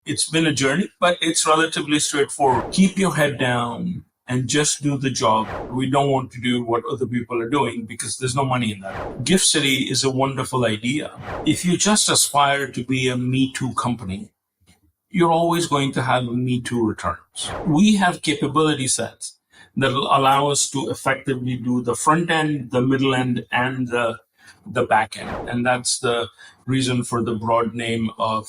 It's been a journey, but it's relatively straightforward. Keep your head down and just do the job. We don't want to do what other people are doing because there's no money in that. Gift City is a wonderful idea. If you just aspire to be a Me Too company, you're always going to have Me Too returns. We have capability sets that will allow us to effectively do the front end, the middle end, and the back end. And that's the reason for the broad name of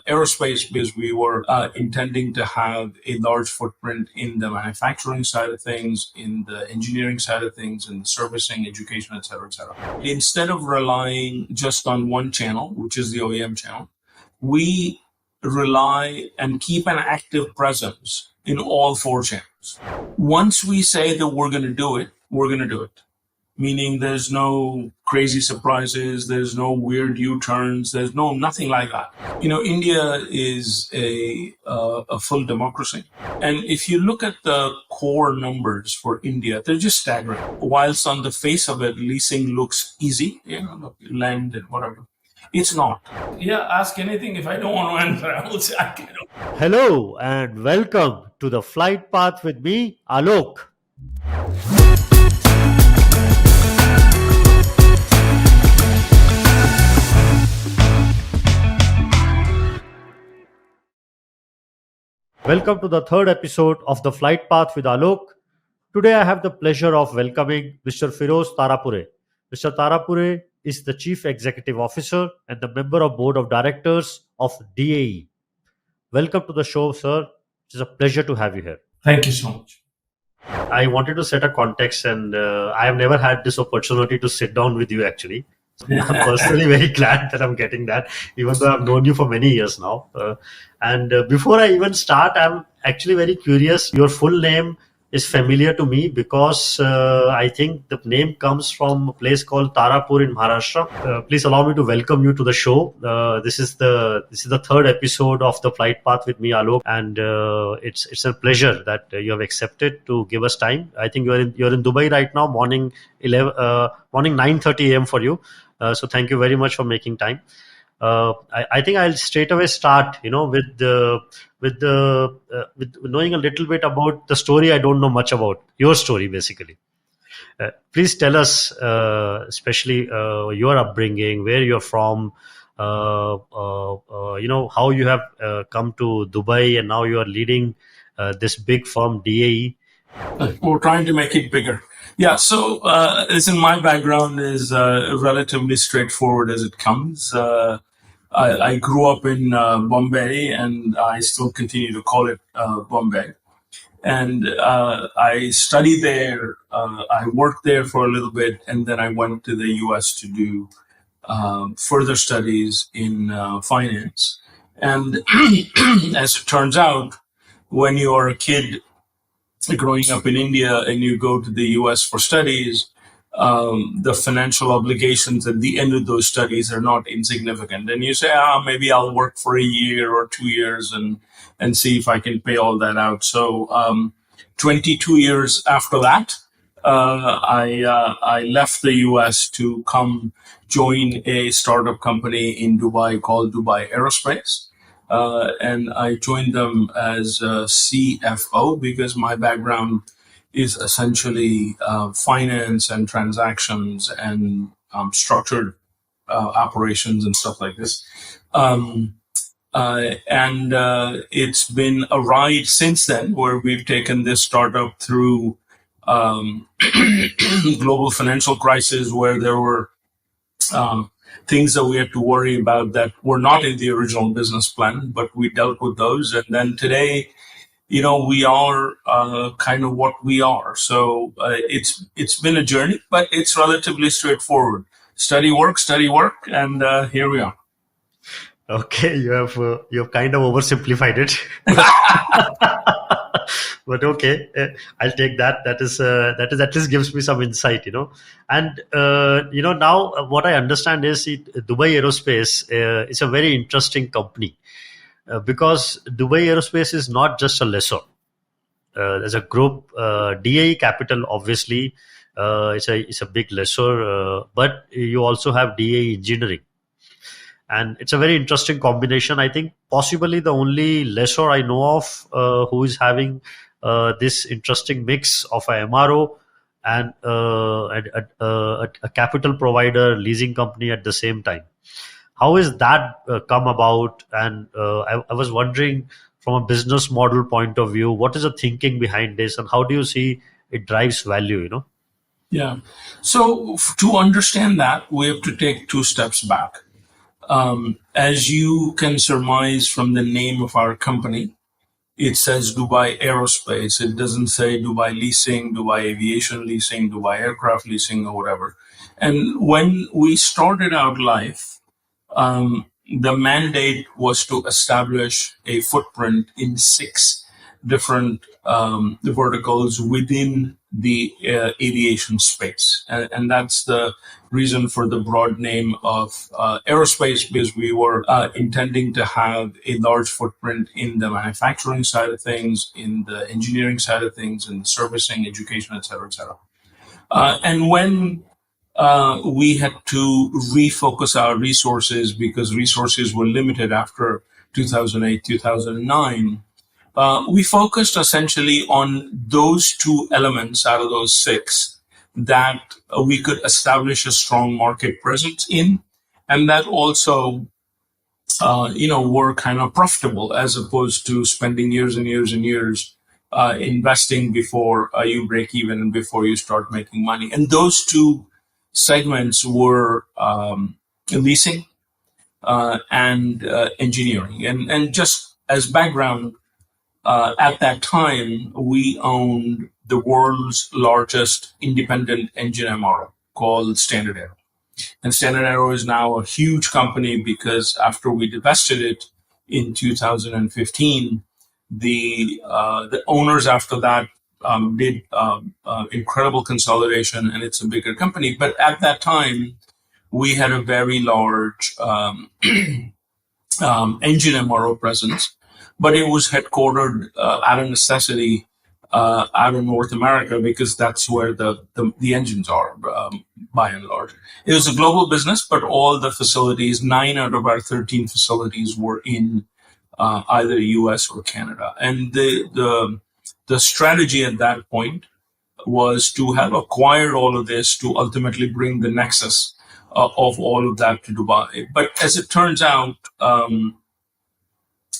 Aerospace, because we were intending to have a large footprint in the manufacturing side of things, in the engineering side of things, in the servicing, education, et cetera, et cetera. Instead of relying just on one channel, which is the OEM channel, we rely and keep an active presence in all four channels. Once we say that we're going to do it, we're going to do it. Meaning there's no crazy surprises, there's no weird U-turns, there's nothing like that. India is a full democracy. And if you look at the core numbers for India, they're just staggering. Whilst on the face of it, leasing looks easy, land and whatever. It's not. Yeah, ask anything. If I don't want to answer, I will say I can't. Hello and welcome to the Flight Path with me, Alok. Welcome to the third episode of the Flight Path with Alok. Today I have the pleasure of welcoming Mr. Firoz Tarapore. Mr. Tarapore is the Chief Executive Officer and the Member of Board of Directors of DAE. Welcome to the show, sir. It's a pleasure to have you here. Thank you so much. I wanted to set a context, and I have never had this opportunity to sit down with you actually. I'm personally very glad that I'm getting that, even though I've known you for many years now. And before I even start, I'm actually very curious. Your full name is familiar to me because I think the name comes from a place called Tarapore in Maharashtra. Please allow me to welcome you to the show. This is the third episode of the Flight Path with me, Alok, and it's a pleasure that you have accepted to give us time. I think you're in Dubai right now, morning 9:30 a.m. for you. So thank you very much for making time. I think I'll straight away start, with knowing a little bit about the story I don't know much about, your story basically. Please tell us, especially your upbringing, where you're from, how you have come to Dubai and now you are leading this big firm DAE. We're trying to make it bigger. Yeah, so listen, my background is relatively straightforward as it comes. I grew up in Bombay, and I still continue to call it Bombay. And I studied there, I worked there for a little bit, and then I went to the US to do further studies in finance. And as it turns out, when you're a kid growing up in India and you go to the US for studies, the financial obligations at the end of those studies are not insignificant. And you say, maybe I'll work for a year or 2 years and see if I can pay all that out. So 22 years after that, I left the US to come join a startup company in Dubai called Dubai Aerospace. And I joined them as a CFO because my background is essentially finance and transactions and structured operations and stuff like this. And it's been a ride since then where we've taken this startup through global financial crisis where there were things that we had to worry about that were not in the original business plan, but we dealt with those. And then today, we are kind of what we are. So it's been a journey, but it's relatively straightforward. Study work, and here we are. Okay, you have kind of oversimplified it. But okay, I'll take that. That is at least gives me some insight, And now what I understand is Dubai Aerospace is a very interesting company because Dubai Aerospace is not just a lessor. As a group, DAE Capital obviously it's a big lessor, but you also have DAE Engineering. And it's a very interesting combination. I think possibly the only lessor I know of who is having this interesting mix of a MRO and a capital provider leasing company at the same time. How is that come about? And I was wondering, from a business model point of view, what is the thinking behind this, and how do you see it drives value? Yeah. So to understand that, we have to take two steps back. As you can surmise from the name of our company, it says Dubai Aerospace. It doesn't say Dubai Leasing, Dubai Aviation Leasing, Dubai Aircraft Leasing, or whatever. And when we started out life, the mandate was to establish a footprint in 6 different verticals within the aviation space. And that's the reason for the broad name of aerospace, because we were intending to have a large footprint in the manufacturing side of things, in the engineering side of things, in the servicing, education, et cetera, et cetera. And when we had to refocus our resources because resources were limited after 2008, 2009, we focused essentially on those 2 elements out of those 6 that we could establish a strong market presence in, and that also, were kind of profitable, as opposed to spending years and years and years investing before you break even and before you start making money. And those 2 segments were leasing and engineering. And just as background, at that time, we owned the world's largest independent engine MRO called Standard Aero. And Standard Aero is now a huge company because after we divested it in 2015, the owners after that did incredible consolidation, and it's a bigger company. But at that time, we had a very large engine MRO presence, but it was headquartered out of necessity out of North America because that's where the engines are, by and large. It was a global business, but all the facilities, 9 out of our 13 facilities, were in either US or Canada. And the strategy at that point was to have acquired all of this to ultimately bring the nexus of all of that to Dubai. But as it turns out,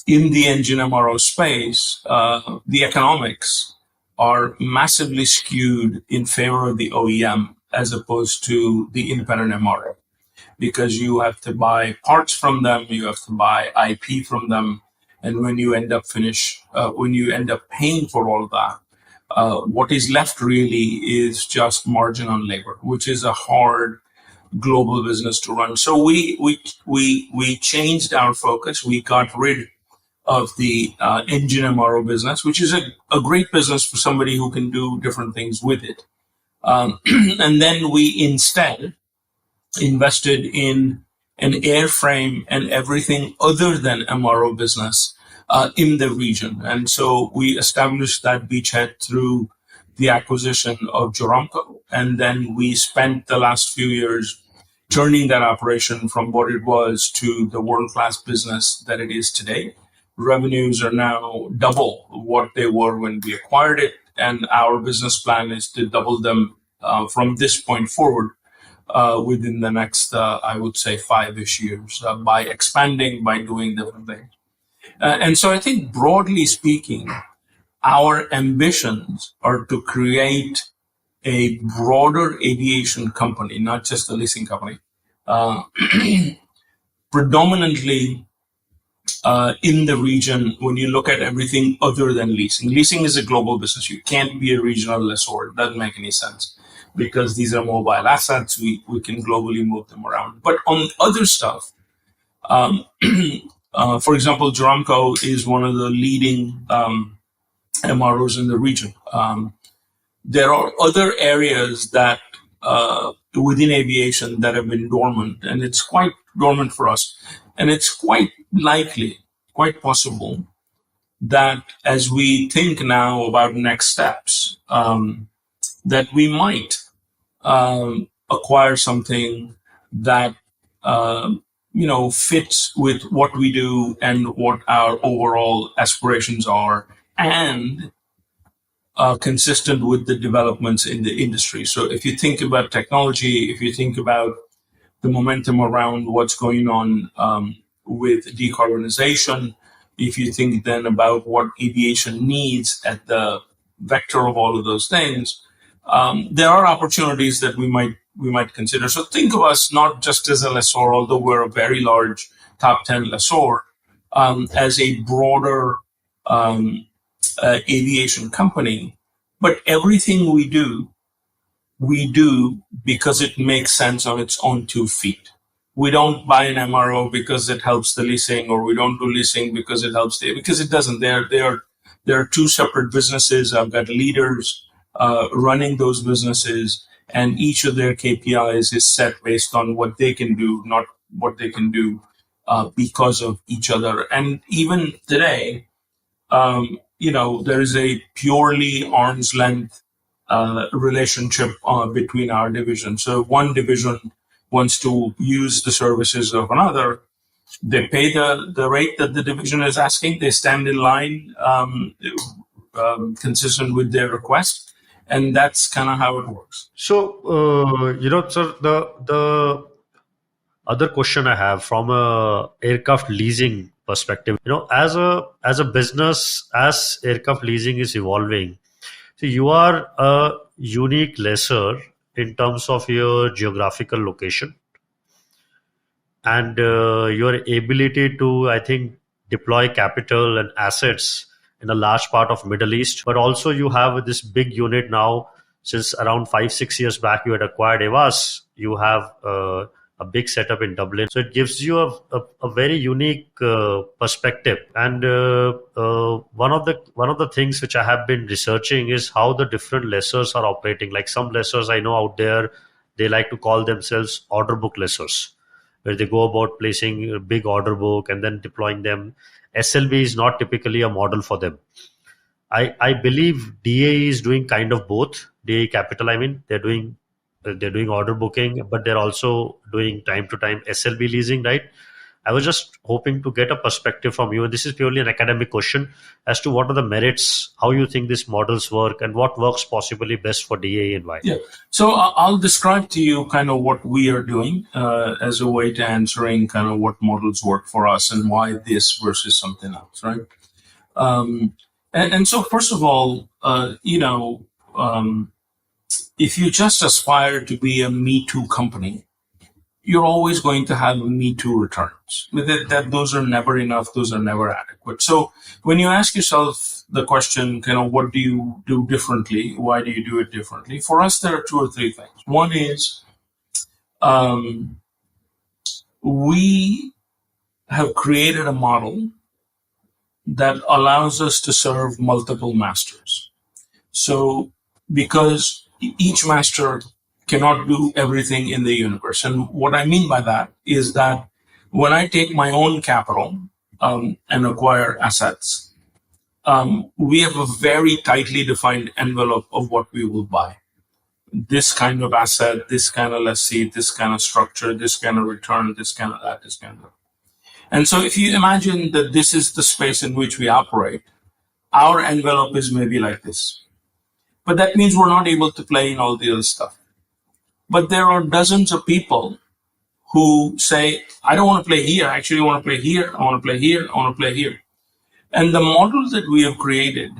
in the engine MRO space, the economics are massively skewed in favor of the OEM as opposed to the independent MRO, because you have to buy parts from them, you have to buy IP from them, and when you end up paying for all of that, what is left really is just margin on labor, which is a hard global business to run. So we changed our focus. We got rid of the engine MRO business, which is a great business for somebody who can do different things with it. And then we instead invested in an airframe and everything other than MRO business in the region. And so we established that beachhead through the acquisition of Joramco. And then we spent the last few years turning that operation from what it was to the world-class business that it is today. Revenues are now double what they were when we acquired it, and our business plan is to double them from this point forward within the next, I would say, 5-ish years by expanding, by doing different things. And so I think, broadly speaking, our ambitions are to create a broader aviation company, not just a leasing company, predominantly in the region. When you look at everything other than leasing, leasing is a global business. You can't be a regional lessor. It doesn't make any sense because these are mobile assets. We can globally move them around. But on other stuff, for example, Joramco is one of the leading MROs in the region. There are other areas that within aviation that have been dormant, and it's quite dormant for us. And it's quite likely, quite possible, that as we think now about next steps, that we might acquire something that fits with what we do and what our overall aspirations are, and consistent with the developments in the industry. So if you think about technology, if you think about the momentum around what's going on with decarbonization, if you think then about what aviation needs at the vector of all of those things, there are opportunities that we might consider. So think of us not just as a lessor, although we're a very large top 10 lessor, as a broader aviation company. But everything we do because it makes sense on its own 2 feet. We don't buy an MRO because it helps the leasing, or we don't do leasing because it helps because it doesn't. There are 2 separate businesses. I've got leaders running those businesses, and each of their KPIs is set based on what they can do, not what they can do because of each other. And even today, there is a purely arm's length relationship between our division. So one division wants to use the services of another. They pay the rate that the division is asking. They stand in line consistent with their request. And that's kind of how it works. So, sir, the other question I have from a aircraft leasing perspective, as a business, as aircraft leasing is evolving, so you are a unique lessor in terms of your geographical location and your ability to, I think, deploy capital and assets in a large part of Middle East. But also you have this big unit now. Since around 5-6 years back, you had acquired Evas. You have a big setup in Dublin. So it gives you a very unique perspective. And one of the things which I have been researching is how the different lessors are operating. Like some lessors I know out there, they like to call themselves order book lessors, where they go about placing a big order book and then deploying them. SLB is not typically a model for them. I believe DAE is doing kind of both. DAE Capital, I mean, they're doing order booking, but they're also doing time to time SLB leasing, right? I was just hoping to get a perspective from you, and this is purely an academic question, as to what are the merits, how you think these models work, and what works possibly best for DAE and why. Yeah. So I'll describe to you kind of what we are doing as a way to answering kind of what models work for us and why this versus something else, right? And so first of all, if you just aspire to be a Me Too company, you're always going to have Me Too returns. That those are never enough. Those are never adequate. So when you ask yourself the question, kind of, what do you do differently? Why do you do it differently? For us, there are 2 or 3 things. One is we have created a model that allows us to serve multiple masters. So because each master cannot do everything in the universe. And what I mean by that is that when I take my own capital and acquire assets, we have a very tightly defined envelope of what we will buy. This kind of asset, this kind of lessee, this kind of structure, this kind of return, this kind of that, this kind of that. And so if you imagine that this is the space in which we operate, our envelope is maybe like this. But that means we're not able to play in all the other stuff. But there are dozens of people who say, I don't want to play here. I actually want to play here. I want to play here. I want to play here. And the model that we have created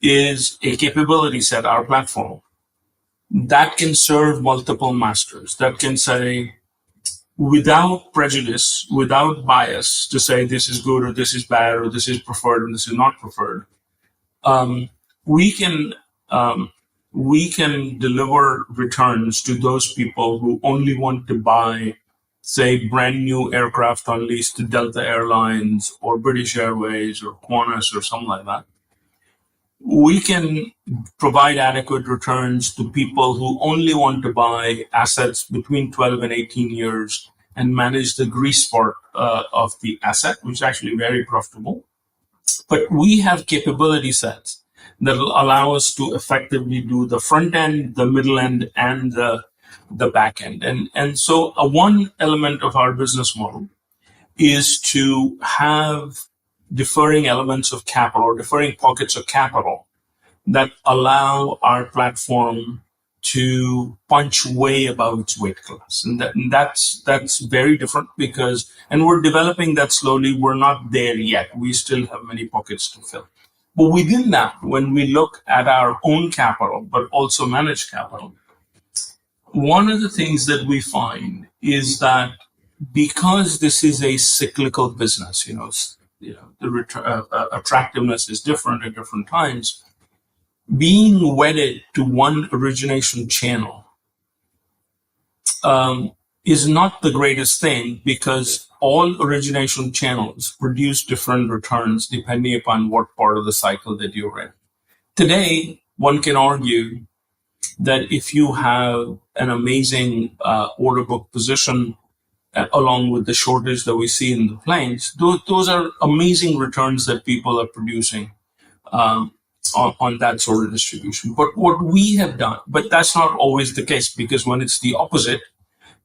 is a capability set, our platform, that can serve multiple masters, that can say, without prejudice, without bias, to say this is good or this is bad or this is preferred and this is not preferred, we can deliver returns to those people who only want to buy, say, brand new aircraft on lease to Delta Airlines or British Airways or Qantas or something like that. We can provide adequate returns to people who only want to buy assets between 12 and 18 years and manage the grease part of the asset, which is actually very profitable. But we have capability sets that will allow us to effectively do the front end, the middle end, and the the back end. And so one element of our business model is to have deferring elements of capital or deferring pockets of capital that allow our platform to punch way above its weight class. And that's very different because, and we're developing that slowly. We're not there yet. We still have many pockets to fill. But within that, when we look at our own capital, but also managed capital, one of the things that we find is that because this is a cyclical business, the attractiveness is different at different times. Being wedded to one origination channel is not the greatest thing because all origination channels produce different returns depending upon what part of the cycle that you're in. Today, one can argue that if you have an amazing order book position along with the shortage that we see in the planes, those are amazing returns that people are producing on that sort of distribution. But what we have done, but that's not always the case because when it's the opposite,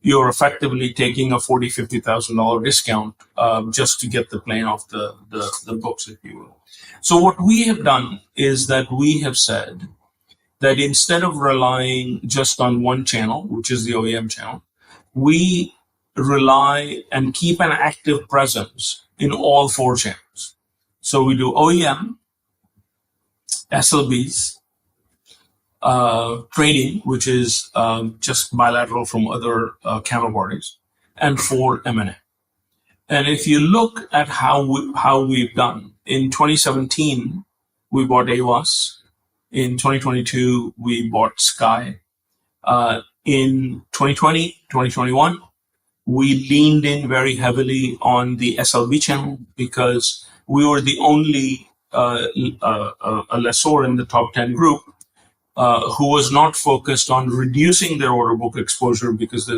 you're effectively taking a $40,000, $50,000 discount just to get the plane off the books, if you will. So what we have done is that we have said that instead of relying just on one channel, which is the OEM channel, we rely and keep an active presence in all four channels. So we do OEM, SLBs, trading, which is just bilateral from other counterparties, and for M&A. And if you look at how we've done, in 2017, we bought AWAS. In 2022, we bought Sky. In 2020, 2021, we leaned in very heavily on the SLB channel because we were the only a lessor in the top 10 group who was not focused on reducing their order book exposure because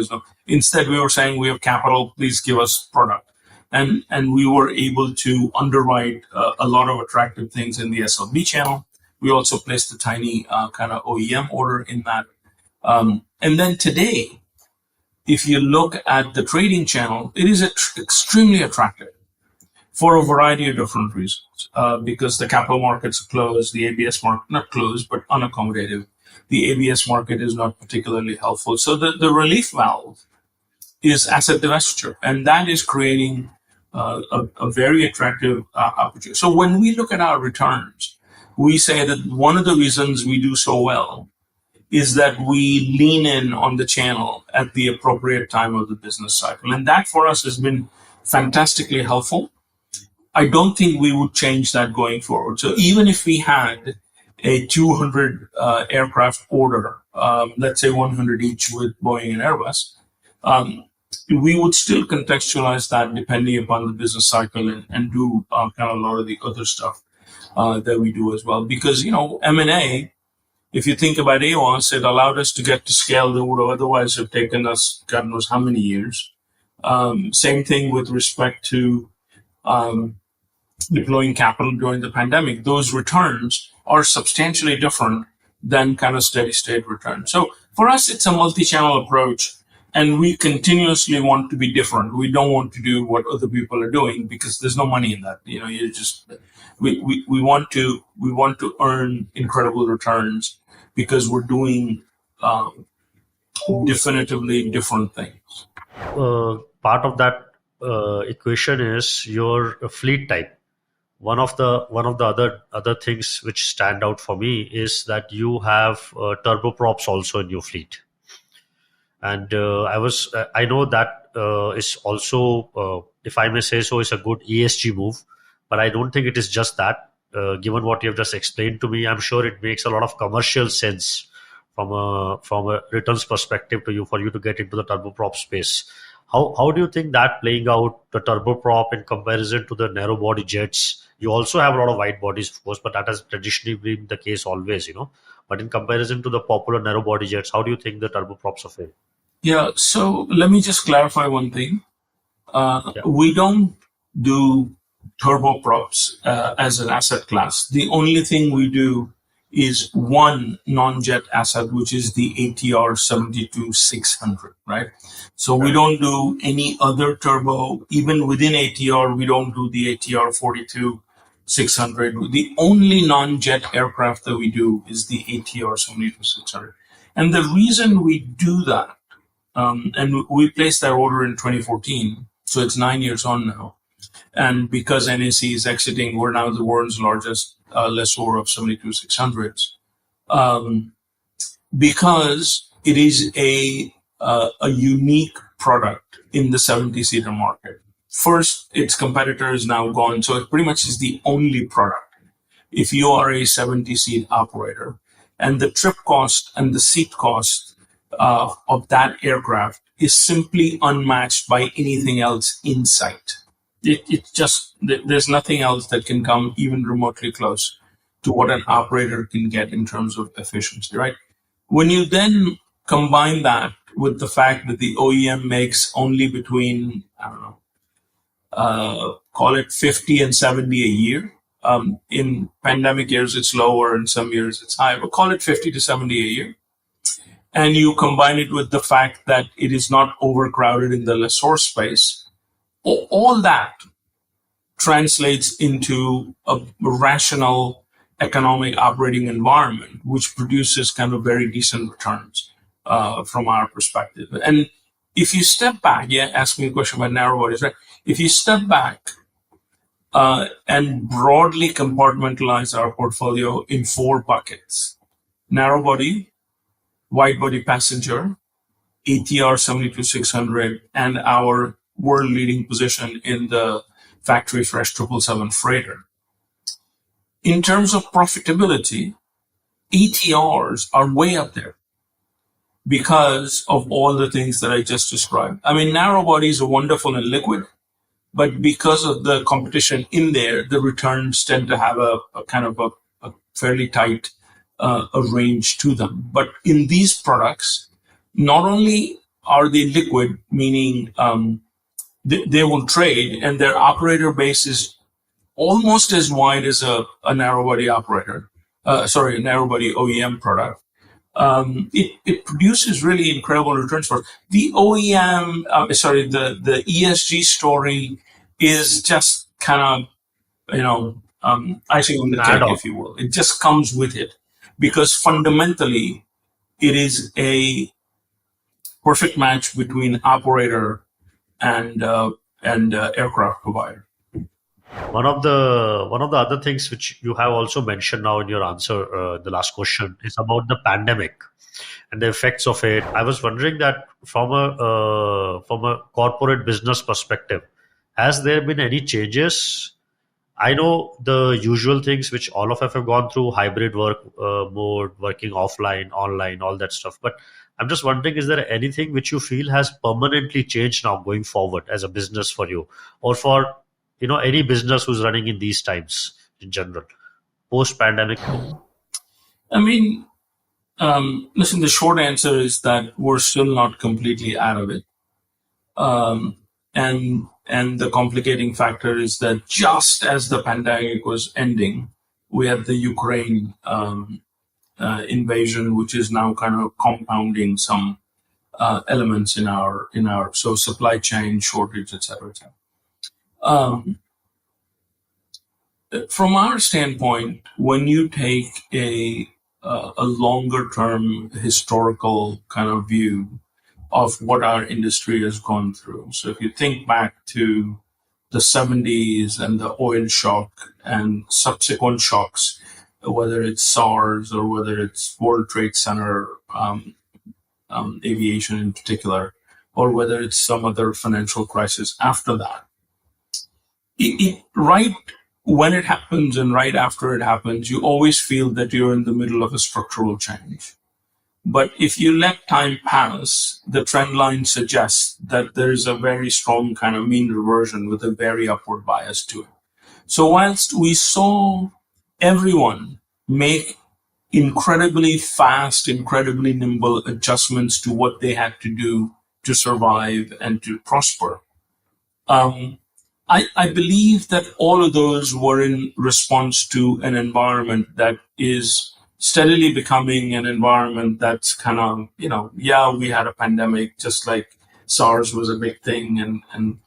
instead we were saying we have capital, please give us product. And we were able to underwrite a lot of attractive things in the SLB channel. We also placed a tiny kind of OEM order in that. And then today, if you look at the trading channel, it is extremely attractive for a variety of different reasons. Because the capital markets are closed, the ABS market, not closed, but unaccommodative. The ABS market is not particularly helpful. So the relief valve is asset divestiture, and that is creating a very attractive opportunity. So when we look at our returns, we say that one of the reasons we do so well is that we lean in on the channel at the appropriate time of the business cycle. And that for us has been fantastically helpful. I don't think we would change that going forward. So even if we had a 200 aircraft order, let's say 100 each with Boeing and Airbus, we would still contextualize that depending upon the business cycle and do kind of a lot of the other stuff that we do as well. Because, M&A, if you think about AWAS, it allowed us to get to scale that would otherwise have taken us God knows how many years. Same thing with respect to deploying capital during the pandemic. Those returns are substantially different than kind of steady state returns. So for us, it's a multi-channel approach, and we continuously want to be different. We don't want to do what other people are doing because there's no money in that. We want to earn incredible returns because we're doing definitively different things. Part of that equation is your fleet type. One of the other things which stand out for me is that you have turboprops also in your fleet, and I know that is also, if I may say so, is a good ESG move. But I don't think it is just that. Given what you have just explained to me, I'm sure it makes a lot of commercial sense from a returns perspective for you to get into the turboprop space. How do you think that playing out, the turboprop in comparison to the narrow body jets? You also have a lot of wide bodies, of course, but that has traditionally been the case always, But in comparison to the popular narrow body jets, how do you think the turboprops are faring? Yeah, so let me just clarify one thing. We don't do turboprops as an asset class. The only thing we do is one non-jet asset, which is the ATR 72-600, right? So we don't do any other turbo. Even within ATR, we don't do the ATR 42-600. The only non-jet aircraft that we do is the ATR 72-600. And the reason we do that, and we placed that order in 2014, so it's 9 years on now. And because NAC is exiting, we're now the world's largest lessor of 72-600s. Because it is a unique product in the 70-seater market. First, its competitor is now gone, so it pretty much is the only product. If you are a 70-seat operator, and the trip cost and the seat cost of that aircraft is simply unmatched by anything else in sight. It just, there's nothing else that can come even remotely close to what an operator can get in terms of efficiency, right? When you then combine that with the fact that the OEM makes only between, I don't know, call it 50 and 70 a year. In pandemic years, it's lower, in some years it's higher, but call it 50 to 70 a year. And you combine it with the fact that it is not overcrowded in the lessor space, all that translates into a rational economic operating environment, which produces kind of very decent returns from our perspective. And if you step back, ask me a question about narrow bodies, right? If you step back and broadly compartmentalize our portfolio in 4 buckets: narrow body, wide body passenger, ATR 72-600, and our world leading position in the factory fresh 777 freighter. In terms of profitability, ATRs are way up there because of all the things that I just described. I mean, narrow bodies are wonderful and liquid, but because of the competition in there, the returns tend to have a kind of a fairly tight a range to them. But in these products, not only are they liquid, meaning they will trade, and their operator base is almost as wide as a narrow body operator, a narrow body OEM product. It produces really incredible returns for us. The OEM, the ESG story is just kind of, icing on the cake, if you will. It just comes with it because fundamentally it is a perfect match between operator and aircraft provider. One of the other things which you have also mentioned now in your answer, the last question, is about the pandemic and the effects of it. I was wondering that from a corporate business perspective, has there been any changes? I know the usual things which all of us have gone through: hybrid work mode, working offline, online, all that stuff. But I'm just wondering, is there anything which you feel has permanently changed now going forward as a business for you, or for any business who's running in these times in general, post-pandemic? I mean, listen, the short answer is that we're still not completely out of it. And the complicating factor is that just as the pandemic was ending, we had the Ukraine invasion, which is now kind of compounding some elements in our so supply chain shortage, et cetera, et cetera. From our standpoint, when you take a longer term historical kind of view of what our industry has gone through. So if you think back to the 70s and the oil shock and subsequent shocks, whether it's SARS or whether it's World Trade Center, aviation in particular, or whether it's some other financial crisis after that, right when it happens and right after it happens, you always feel that you're in the middle of a structural change. But if you let time pass, the trend line suggests that there is a very strong kind of mean reversion with a very upward bias to it. So whilst we saw everyone make incredibly fast, incredibly nimble adjustments to what they had to do to survive and to prosper, I believe that all of those were in response to an environment that is steadily becoming an environment that's kind of, yeah, we had a pandemic, just like SARS was a big thing, and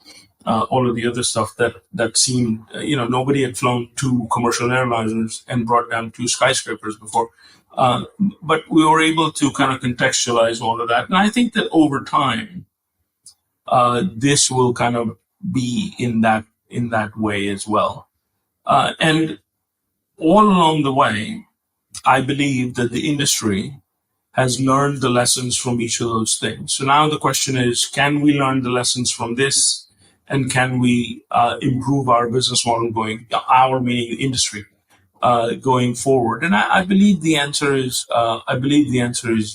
all of the other stuff that seemed, nobody had flown two commercial airliners and brought down two skyscrapers before. But we were able to kind of contextualize all of that. And I think that over time, this will kind of be in that way as well. And all along the way, I believe that the industry has learned the lessons from each of those things. So now the question is, can we learn the lessons from this? And can we improve our business model meaning the industry, going forward? And I believe the answer is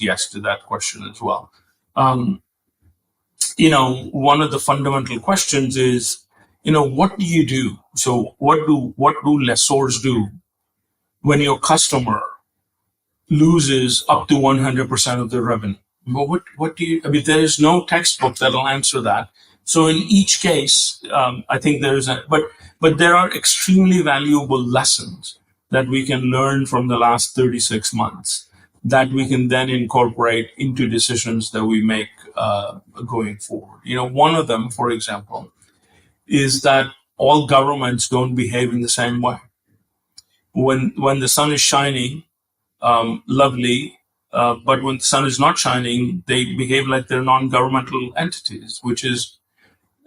yes to that question as well. One of the fundamental questions is, what do you do? So what do lessors do when your customer loses up to 100% of their revenue? Well, what do you? I mean, there is no textbook that'll answer that. So in each case, I think but there are extremely valuable lessons that we can learn from the last 36 months that we can then incorporate into decisions that we make going forward. One of them, for example, is that all governments don't behave in the same way. When the sun is shining, lovely, but when the sun is not shining, they behave like they're non-governmental entities, which is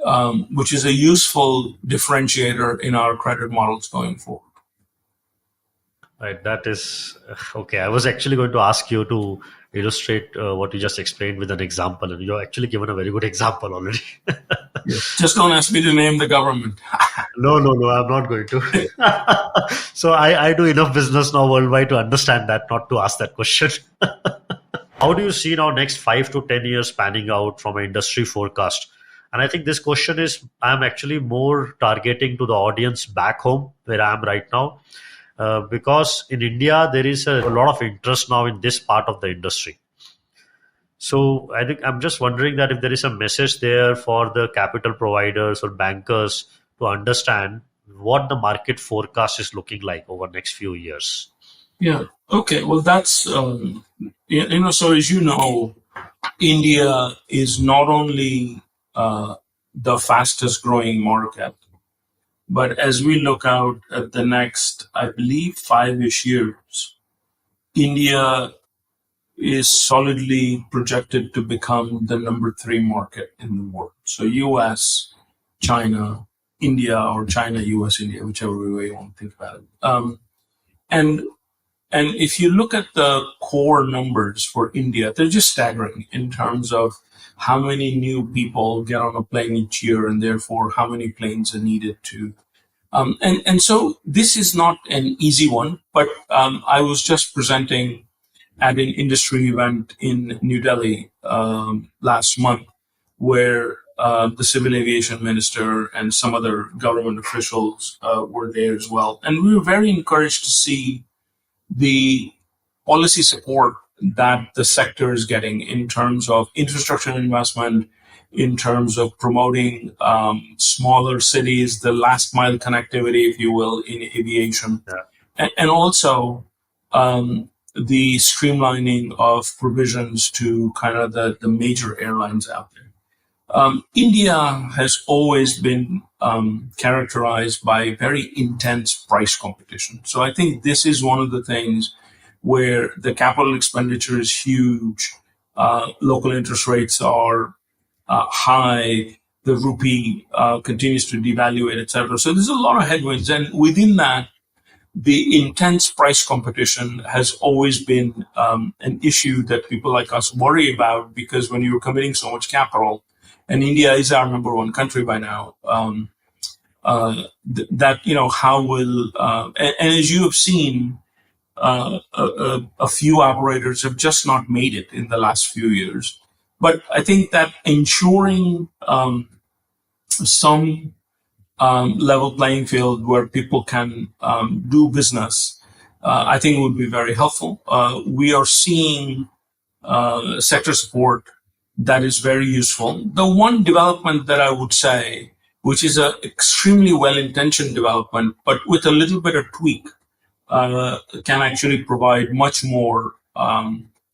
a useful differentiator in our credit models going forward. Right, that is okay. I was actually going to ask you to illustrate what you just explained with an example, and you've actually given a very good example already. Just don't ask me to name the government. No, I'm not going to. So I do enough business now worldwide to understand that, not to ask that question. How do you see now next 5 to 10 years panning out from an industry forecast? And I think this question I'm actually more targeting to the audience back home where I am right now. Because in India, there is a lot of interest now in this part of the industry. So I think I'm just wondering that if there is a message there for the capital providers or bankers to understand what the market forecast is looking like over the next few years. Yeah. Okay. Well, that's, so as you know, India is not only the fastest growing market, but as we look out at the next, I believe, 5-ish years, India is solidly projected to become the number 3 market in the world. So US, China, India, or China, US, India, whichever way you want to think about it. And if you look at the core numbers for India, they're just staggering in terms of how many new people get on a plane each year, and therefore how many planes are needed to. And so this is not an easy one, but I was just presenting at an industry event in New Delhi last month, where the civil aviation minister and some other government officials were there as well. And we were very encouraged to see the policy support that the sector is getting in terms of infrastructure investment, in terms of promoting smaller cities, the last mile connectivity, if you will, in aviation, and also the streamlining of provisions to kind of the major airlines out there. India has always been characterized by very intense price competition. So I think this is one of the things where the capital expenditure is huge, local interest rates are high, the rupee continues to devaluate, etc. So there's a lot of headwinds, and within that, the intense price competition has always been an issue that people like us worry about, because when you're committing so much capital, and India is our number 1 country by now, how will, and as you have seen, a few operators have just not made it in the last few years. But I think that ensuring some level playing field where people can do business, I think would be very helpful. We are seeing sector support that is very useful. The one development that I would say, which is an extremely well-intentioned development, but with a little bit of tweak, can actually provide much more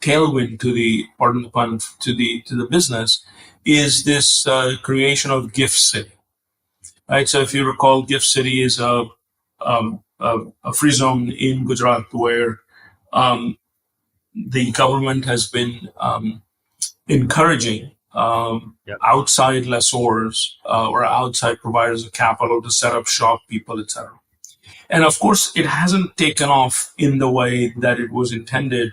tailwind to the, pardon the pun, to the business, is this creation of Gift City. Right. So if you recall, Gift City is a free zone in Gujarat where the government has been encouraging outside lessors or outside providers of capital to set up shop, people, etc. And of course, it hasn't taken off in the way that it was intended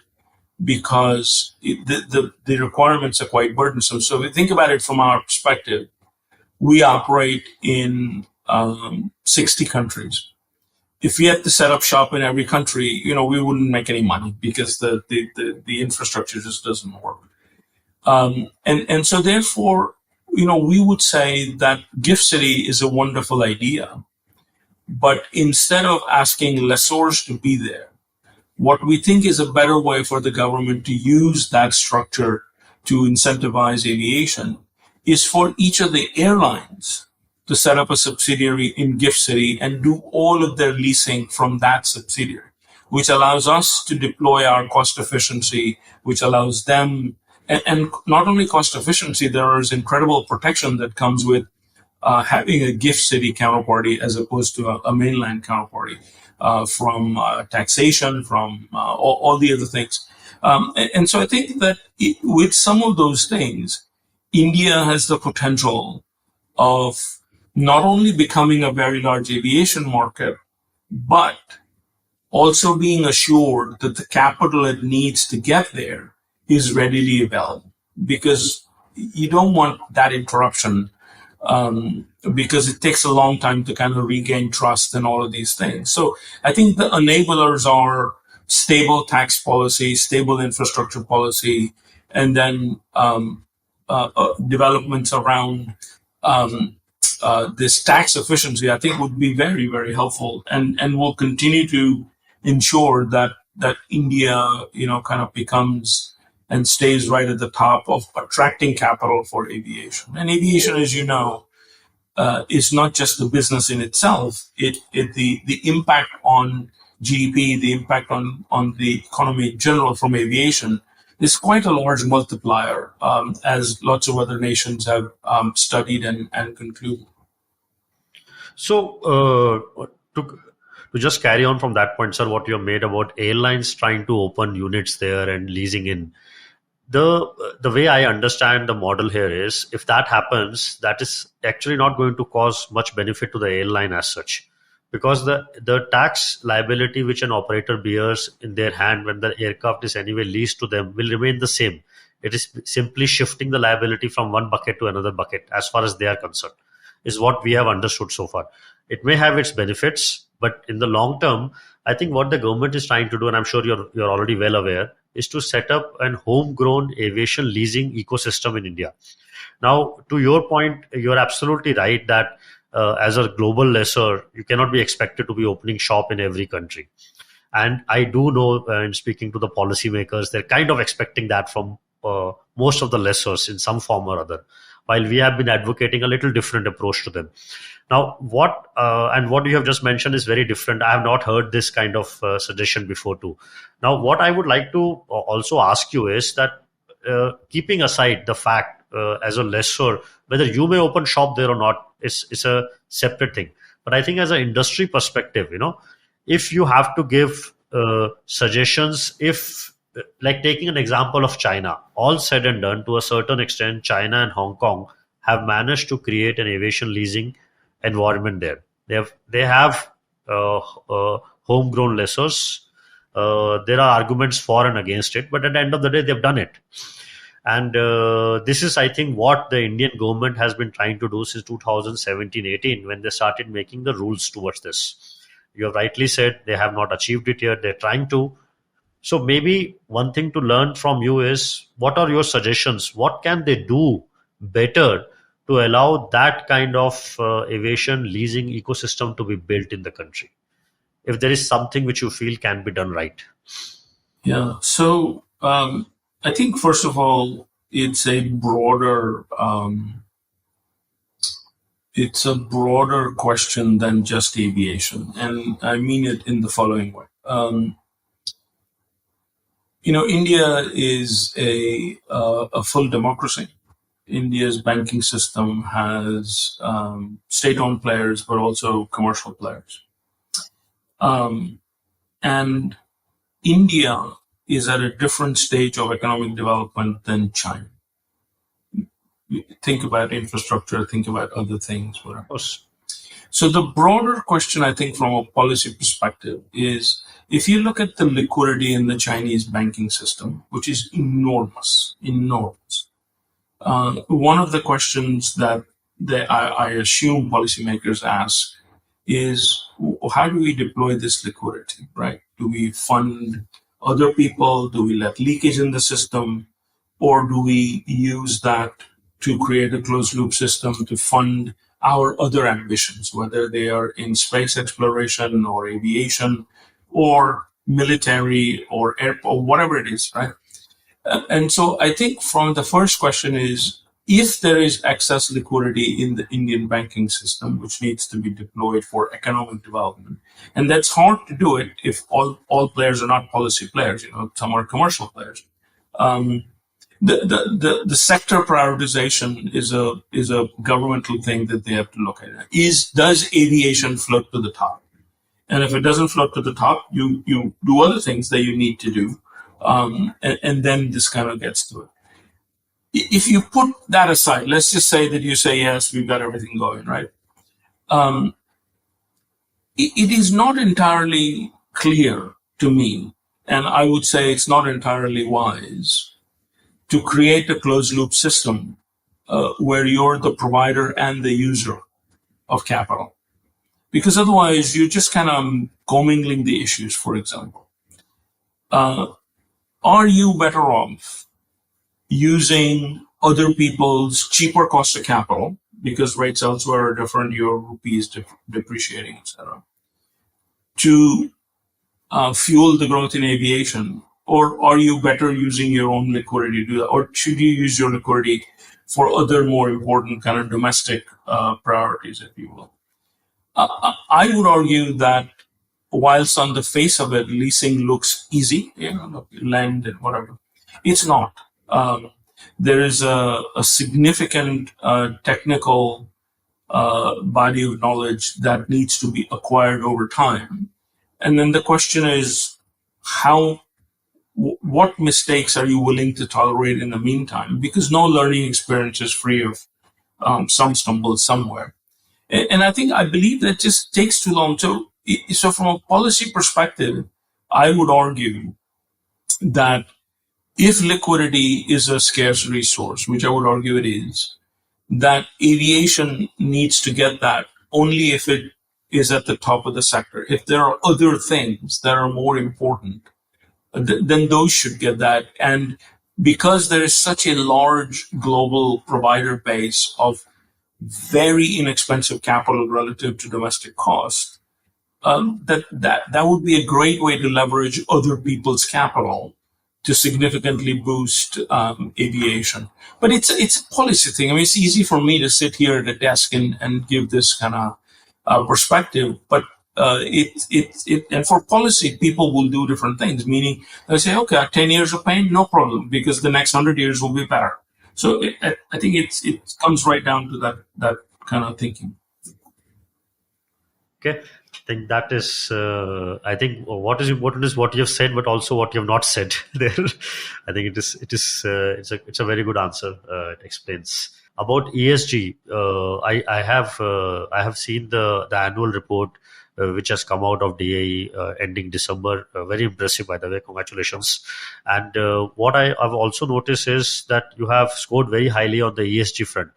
because the requirements are quite burdensome. So if we think about it from our perspective, we operate in 60 countries. If we had to set up shop in every country, we wouldn't make any money because the infrastructure just doesn't work. And so therefore, we would say that Gift City is a wonderful idea, but instead of asking lessors to be there, what we think is a better way for the government to use that structure to incentivize aviation is for each of the airlines to set up a subsidiary in Gift City and do all of their leasing from that subsidiary, which allows us to deploy our cost efficiency, which allows them, and not only cost efficiency, there is incredible protection that comes with having a Gift City counterparty as opposed to a mainland counterparty, from taxation, from all the other things. And so I think that with some of those things, India has the potential of not only becoming a very large aviation market, but also being assured that the capital it needs to get there is readily available, because you don't want that interruption, because it takes a long time to kind of regain trust and all of these things. So I think the enablers are stable tax policy, stable infrastructure policy, and then developments around this tax efficiency, I think would be very, very helpful, and will continue to ensure that India, kind of becomes and stays right at the top of attracting capital for aviation. And aviation, as you know, is not just the business in itself. The impact on GDP, the impact on the economy in general from aviation is quite a large multiplier, as lots of other nations have studied and concluded. So, to just carry on from that point, sir, what you have made about airlines trying to open units there and leasing in, the way I understand the model here is, if that happens, that is actually not going to cause much benefit to the airline as such, because the tax liability which an operator bears in their hand when the aircraft is anyway leased to them will remain the same. It is simply shifting the liability from one bucket to another bucket as far as they are concerned, is what we have understood so far. It may have its benefits, but in the long term, I think what the government is trying to do, and I'm sure you're already well aware, is to set up an homegrown aviation leasing ecosystem in India. Now, to your point, you're absolutely right that as a global lessor, you cannot be expected to be opening shop in every country. And I do know, in speaking to the policymakers, they're kind of expecting that from most of the lessors in some form or other, while we have been advocating a little different approach to them. Now, what you have just mentioned is very different. I have not heard this kind of suggestion before too. Now, what I would like to also ask you is that, keeping aside the fact as a lessor, whether you may open shop there or not is a separate thing. But I think as an industry perspective, if you have to give suggestions, if like taking an example of China, all said and done, to a certain extent, China and Hong Kong have managed to create an aviation leasing environment there. They have homegrown lessors. There are arguments for and against it, but at the end of the day, they've done it. And this is, I think, what the Indian government has been trying to do since 2017-18, when they started making the rules towards this. You have rightly said they have not achieved it yet. They're trying to. So maybe one thing to learn from you is, what are your suggestions? What can they do better to allow that kind of aviation leasing ecosystem to be built in the country, if there is something which you feel can be done right? Yeah. So I think, first of all, it's a broader question than just aviation, and I mean it in the following way. Um, India is a full democracy. India's banking system has state-owned players, but also commercial players. And India is at a different stage of economic development than China. Think about infrastructure, think about other things, whatever. So the broader question, I think, from a policy perspective is, if you look at the liquidity in the Chinese banking system, which is enormous, one of the questions that I assume policymakers ask is, how do we deploy this liquidity, right? Do we fund other people? Do we let leakage in the system? Or do we use that to create a closed loop system to fund our other ambitions, whether they are in space exploration or aviation or military or airport, or whatever it is, right? And so I think from the first question is, if there is excess liquidity in the Indian banking system, which needs to be deployed for economic development, and that's hard to do it if all players are not policy players, some are commercial players. The sector prioritization is a governmental thing that they have to look at. Does aviation float to the top? And if it doesn't float to the top, you do other things that you need to do, and then this kind of gets to it. If you put that aside, let's just say that you say, yes, we've got everything going, right? It is not entirely clear to me, and I would say it's not entirely wise to create a closed loop system where you're the provider and the user of capital. Because otherwise you're just kind of commingling the issues, for example. Are you better off using other people's cheaper cost of capital, because rates elsewhere are different, your rupee is depreciating, etc., to fuel the growth in aviation? Or are you better using your own liquidity to do that? Or should you use your liquidity for other more important kind of domestic priorities, if you will? I would argue that whilst on the face of it, leasing looks easy, land and whatever, it's not. There is a significant technical body of knowledge that needs to be acquired over time. And then the question is, what mistakes are you willing to tolerate in the meantime? Because no learning experience is free of some stumbles somewhere. And I believe that just takes too long. So from a policy perspective, I would argue that if liquidity is a scarce resource, which I would argue it is, that aviation needs to get that only if it is at the top of the sector. If there are other things that are more important, then those should get that. And because there is such a large global provider base of very inexpensive capital relative to domestic cost, that would be a great way to leverage other people's capital to significantly boost aviation. But it's a policy thing. I mean, it's easy for me to sit here at a desk and give this kind of perspective, but and for policy, people will do different things, meaning they say, okay, 10 years of pain, no problem, because the next 100 years will be better. So I think it comes right down to that kind of thinking. Okay, I think that is. I think what is important is what you have said, but also what you have not said there. I think it's a very good answer. It explains about ESG. I have seen the annual report which has come out of DAE ending December. Very impressive, by the way. Congratulations. And what I've also noticed is that you have scored very highly on the ESG front.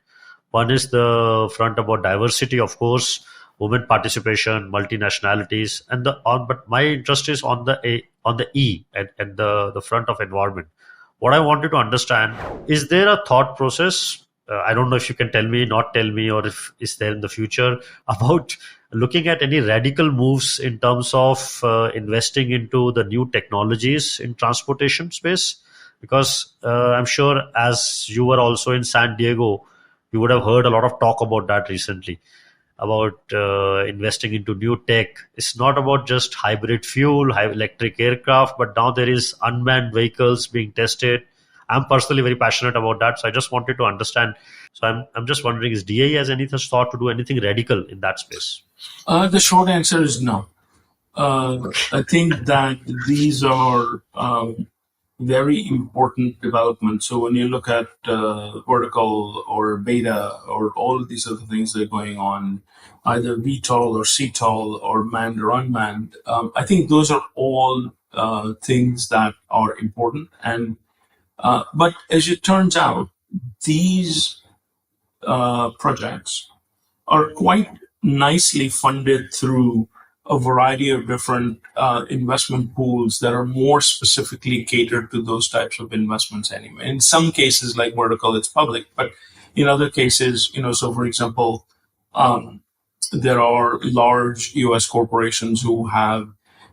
One is the front about diversity, of course, women participation, multinationalities, and but my interest is on the E and the front of environment. What I wanted to understand, is there a thought process? I don't know if you can tell me, not tell me, or if is there in the future about looking at any radical moves in terms of investing into the new technologies in transportation space? Because I'm sure, as you were also in San Diego, you would have heard a lot of talk about that recently. about investing into new tech. It's not about just hybrid fuel, electric aircraft, but now there is unmanned vehicles being tested. I'm personally very passionate about that, so I just wanted to understand. So I'm just wondering, is DAE has any thought to do anything radical in that space? The short answer is no. I think that these are very important developments. So when you look at vertical or beta or all of these other things that are going on, either VTOL or CTOL or manned or unmanned, I think those are all things that are important. And but as it turns out, these projects are quite nicely funded through a variety of different investment pools that are more specifically catered to those types of investments anyway. In some cases, like vertical, it's public, but in other cases, so for example, there are large US corporations who have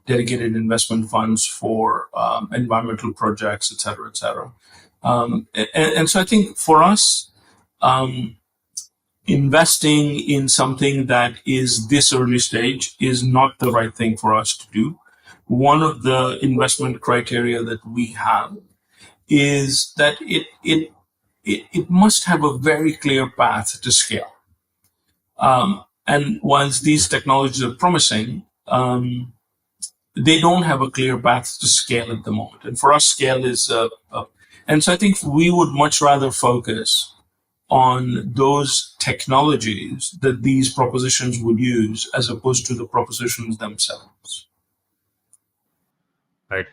dedicated investment funds for environmental projects, et cetera, et cetera. And so I think for us, investing in something that is this early stage is not the right thing for us to do. One of the investment criteria that we have is that it must have a very clear path to scale. And once these technologies are promising, they don't have a clear path to scale at the moment. And for us, scale is, and so I think we would much rather focus on those technologies that these propositions would use as opposed to the propositions themselves. Right.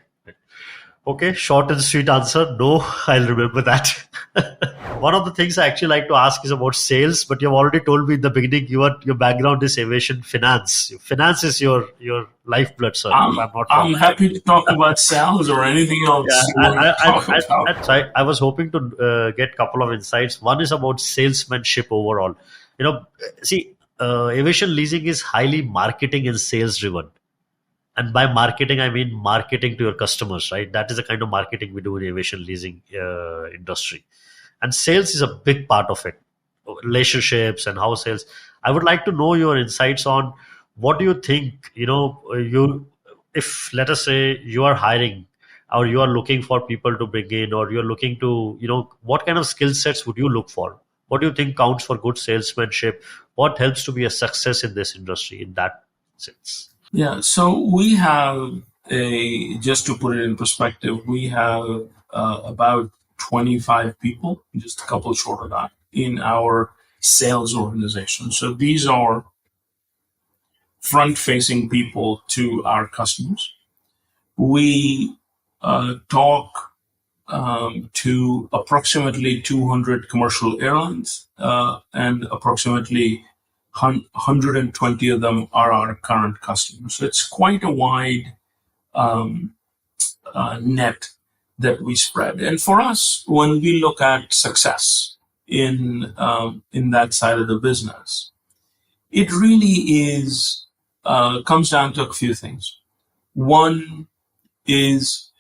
Okay, short and sweet answer. No, I'll remember that. One of the things I actually like to ask is about sales, but you've already told me in the beginning your background is aviation finance. Finance is your lifeblood, sir. I'm happy to talk about sales or anything else. Yeah, I was hoping to get a couple of insights. One is about salesmanship overall. See, aviation leasing is highly marketing and sales driven. And by marketing, I mean marketing to your customers, right? That is the kind of marketing we do in the aviation leasing industry. And sales is a big part of it, relationships and how sales. I would like to know your insights on what do you think, if let us say you are hiring or you are looking for people to bring in, or you're looking to, what kind of skill sets would you look for? What do you think counts for good salesmanship? What helps to be a success in this industry in that sense? Yeah, so we have just to put it in perspective, we have about 25 people, just a couple short of that, in our sales organization. So these are front-facing people to our customers. We talk to approximately 200 commercial airlines and approximately 120 of them are our current customers. So it's quite a wide net that we spread. And for us, when we look at success in that side of the business, it really is comes down to a few things. One is,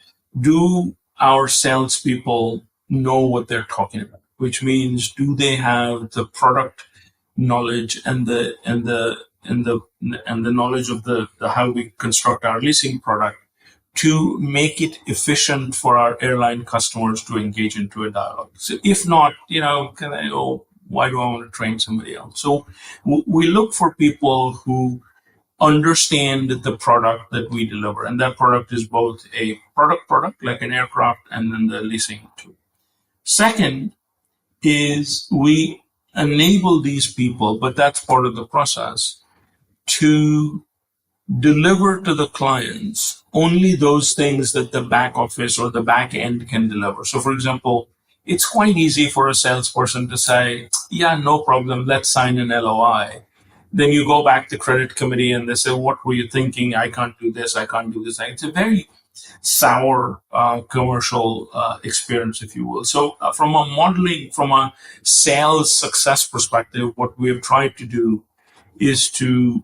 do our salespeople know what they're talking about? Which means, do they have the product knowledge and the knowledge of the how we construct our leasing product to make it efficient for our airline customers to engage into a dialogue? So if not, why do I want to train somebody else? So we look for people who understand the product that we deliver, and that product is both a product like an aircraft and then the leasing tool. Second is we enable these people, but that's part of the process, to deliver to the clients only those things that the back office or the back end can deliver. So for example, it's quite easy for a salesperson to say, yeah, no problem, let's sign an LOI. Then you go back to credit committee and they say, what were you thinking? I can't do this, I can't do this. It's a very sour commercial experience, if you will. So from a sales success perspective, what we have tried to do is to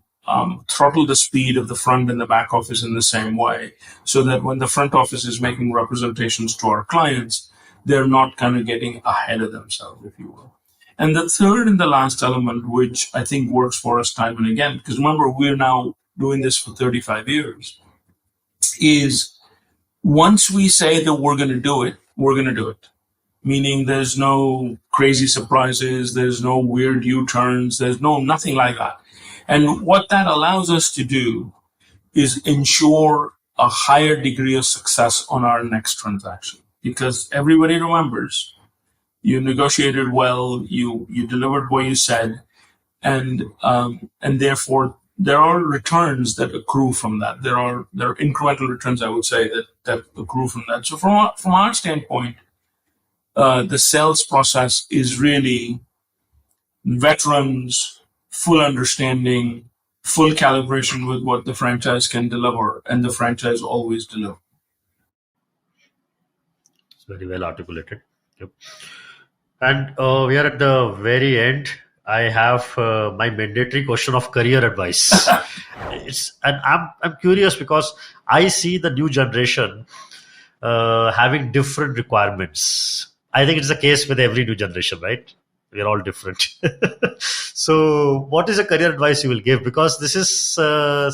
throttle the speed of the front and the back office in the same way, so that when the front office is making representations to our clients, they're not kind of getting ahead of themselves, if you will. And the third and the last element, which I think works for us time and again, because remember, we're now doing this for 35 years, is once we say that we're going to do it, we're going to do it. Meaning there's no crazy surprises, there's no weird U-turns, there's nothing like that. And what that allows us to do is ensure a higher degree of success on our next transaction. Because everybody remembers you negotiated well, you delivered what you said, and therefore there are returns that accrue from that. There are incremental returns, I would say, that accrue from that. So from our standpoint, the sales process is really veterans, full understanding, full calibration with what the franchise can deliver, and the franchise always delivers. It's very well articulated. Yep. And we are at the very end. I have my mandatory question of career advice. I'm curious because I see the new generation having different requirements. I think it's the case with every new generation, right? We're all different. So, what is a career advice you will give? Because this is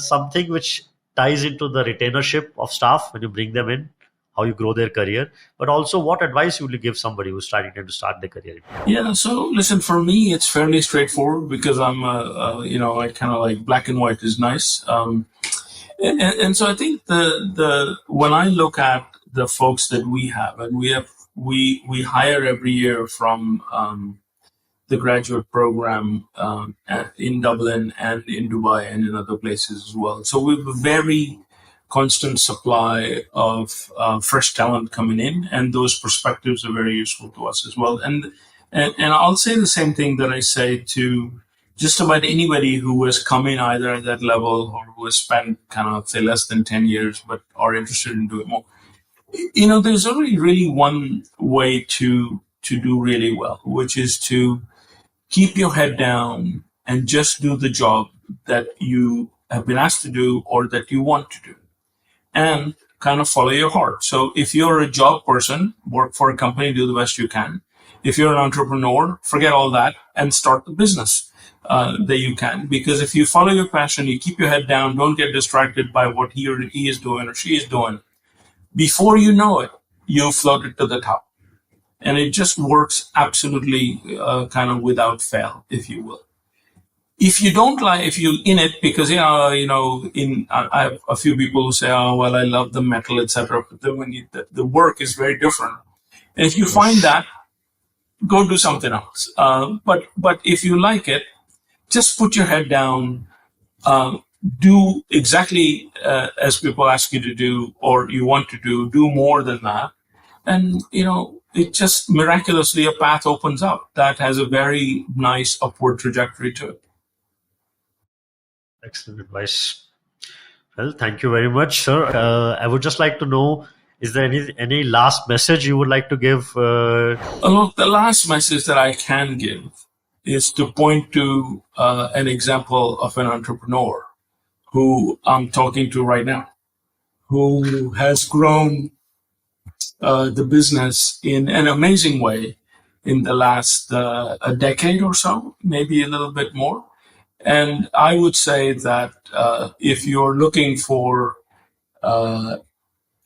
something which ties into the retainership of staff when you bring them in, how you grow their career, but also what advice you will give somebody who's trying to start their career? Yeah, so listen, for me, it's fairly straightforward because I'm, I kind of like black and white is nice. And so I think when I look at the folks that we have, and we hire every year from the graduate program in Dublin and in Dubai and in other places as well. So we have a very constant supply of fresh talent coming in, and those perspectives are very useful to us as well. And I'll say the same thing that I say to just about anybody who has come in either at that level or who has spent kind of, say, less than 10 years but are interested in doing more. There's only really one way to do really well, which is to keep your head down and just do the job that you have been asked to do or that you want to do, and kind of follow your heart. So if you're a job person, work for a company, do the best you can. If you're an entrepreneur, forget all that and start the business that you can. Because if you follow your passion, you keep your head down, don't get distracted by what he is doing or she is doing. Before you know it, you've floated to the top. And it just works absolutely kind of without fail, if you will. If you don't like, if you're in it, because, I have a few people who say, oh, well, I love the metal, etc. But then when the work is very different. And if you find that, go do something else. But if you like it, just put your head down, do exactly as people ask you to do, or you want to do more than that. And, it just miraculously a path opens up that has a very nice upward trajectory to it. Excellent advice. Well, thank you very much, sir. I would just like to know, is there any last message you would like to give? Look, the last message that I can give is to point to an example of an entrepreneur who I'm talking to right now, who has grown the business in an amazing way in the last a decade or so, maybe a little bit more. And I would say that if you're looking for an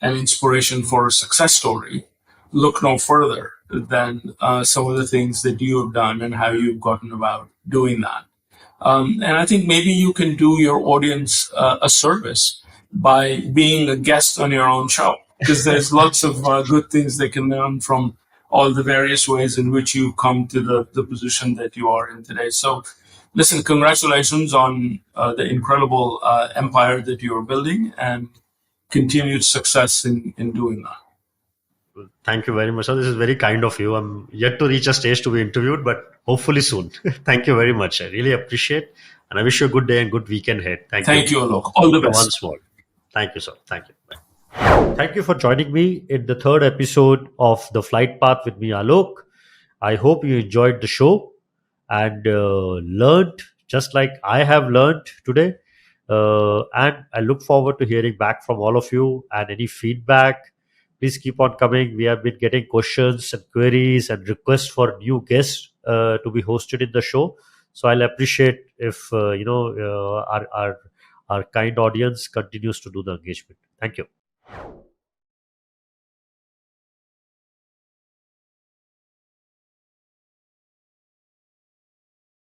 inspiration for a success story, look no further than some of the things that you have done and how you've gotten about doing that. And I think maybe you can do your audience a service by being a guest on your own show, because there's lots of good things they can learn from all the various ways in which you come to the position that you are in today. So listen, congratulations on the incredible empire that you are building, and continued success in doing that. Thank you very much, sir. This is very kind of you. I'm yet to reach a stage to be interviewed, but hopefully soon. Thank you very much. I really appreciate, and I wish you a good day and good weekend ahead. Thank you, Alok. All the best. Once more. Thank you, sir. Thank you. Bye. Thank you for joining me in the third episode of the Flight Path with me, Alok. I hope you enjoyed the show and learned just like I have learned today. And I look forward to hearing back from all of you, and any feedback, Please keep on coming. We have been getting questions and queries and requests for new guests to be hosted in the show. So I'll appreciate if our kind audience continues to do the engagement. Thank you.